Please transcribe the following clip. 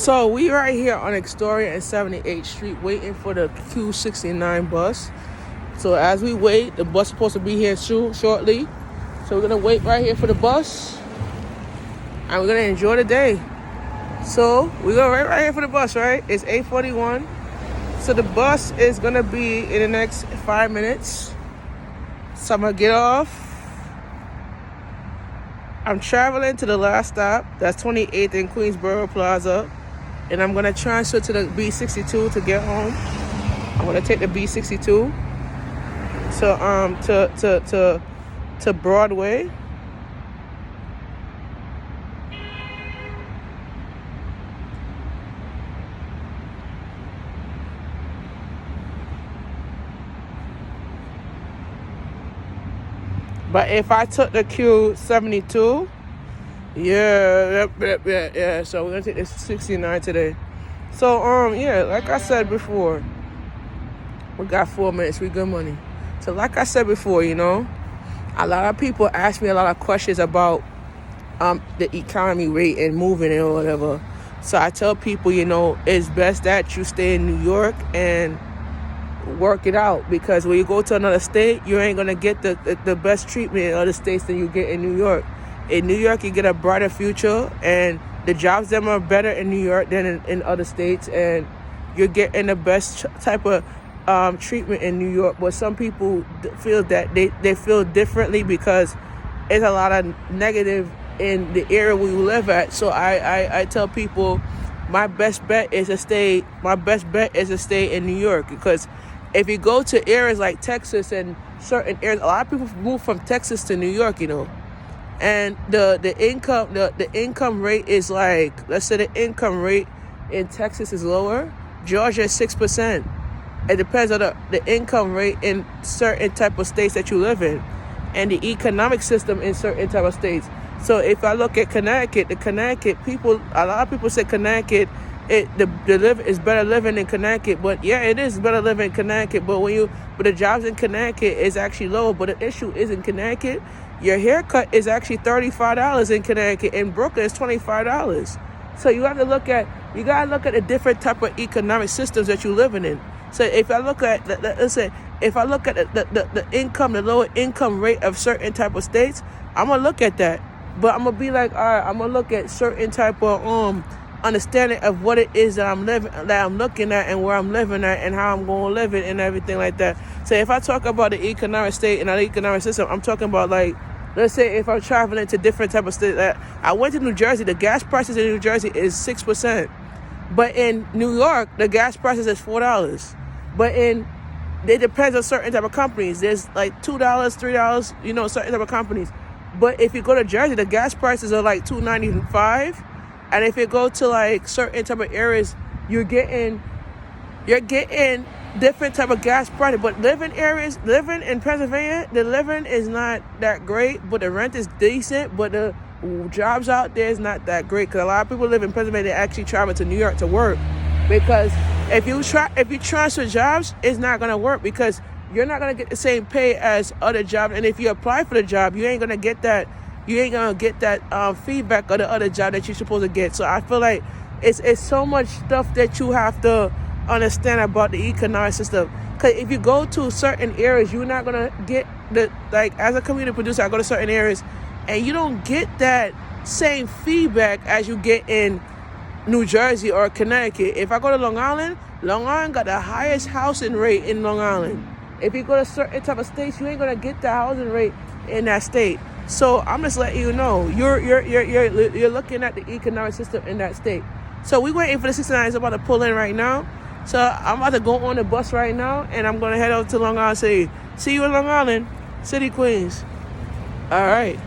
So we right here on Astoria and 78th Street waiting for the Q69 bus. So as we wait, the bus is supposed to be here shortly. So we're going to wait right here for the bus. And we're going to enjoy the day. So we go right here for the bus, right? It's 8:41. So the bus is going to be in the next 5 minutes. So I'm going to get off. I'm traveling to the last stop. That's 28th and Queensboro Plaza. And I'm going to transfer to the B62 to get home. I'm going to take the B62 to Broadway. But if I took the Q72, yeah. So we're gonna take this 69 today. So like I said before, we got 4 minutes. We good money. So like I said before, a lot of people ask me a lot of questions about the economy rate and moving and whatever. So I tell people, it's best that you stay in New York and work it out, because when you go to another state, you ain't gonna get the best treatment in other states than you get in New York. In New York, you get a brighter future, and the jobs them are better in New York than in other states, and you're getting the best type of treatment in New York. But some people feel that they feel differently because there's a lot of negative in the area we live at. So I tell people my best bet is to stay in New York, because if you go to areas like Texas and certain areas, a lot of people move from Texas to New York, and the income rate is like, let's say the income rate in Texas is lower. Georgia is 6%. It depends on the income rate in certain type of states that you live in, and the economic system in certain type of states. So if I look at Connecticut, a lot of people say Connecticut, it's better living in Connecticut. But yeah, it is better living in Connecticut. But but the jobs in Connecticut is actually lower. But the issue is in Connecticut, your haircut is actually $35 in Connecticut. In Brooklyn, it's $25. So you gotta look at the different type of economic systems that you're living in. So if I look at the income, the lower income rate of certain type of states, I'm gonna look at that. But I'm gonna be like, all right, I'm gonna look at certain type of understanding of what it is that I'm looking at, and where I'm living at, and how I'm gonna live it, and everything like that. So if I talk about the economic state and the economic system, I'm talking about, like, let's say if I'm traveling to different type of states. I went to New Jersey. The gas prices in New Jersey is 6%, but in New York the gas prices is $4. But it depends on certain type of companies. There's like $2, $3, certain type of companies. But if you go to Jersey, the gas prices are like $2.95, and if you go to like certain type of areas, you're getting different type of gas prices. But living in Pennsylvania, the living is not that great, but the rent is decent. But the jobs out there is not that great, because a lot of people live in Pennsylvania, they actually travel to New York to work. Because if you transfer jobs, it's not gonna work, because you're not gonna get the same pay as other jobs. And if you apply for the job, you ain't gonna get that feedback of the other job that you're supposed to get. So I feel like it's so much stuff that you have to understand about the economic system. Because if you go to certain areas, you're not gonna get as a community producer, I go to certain areas and you don't get that same feedback as you get in New Jersey or Connecticut. If I go to Long Island got the highest housing rate in Long Island. If you go to certain type of states, you ain't gonna get the housing rate in that state. So I'm just letting you know, you're looking at the economic system in that state. So we're waiting for the 69. It's about to pull in right now. So I'm about to go on the bus right now, and I'm gonna head over to Long Island City. See you in Long Island City, Queens. All right.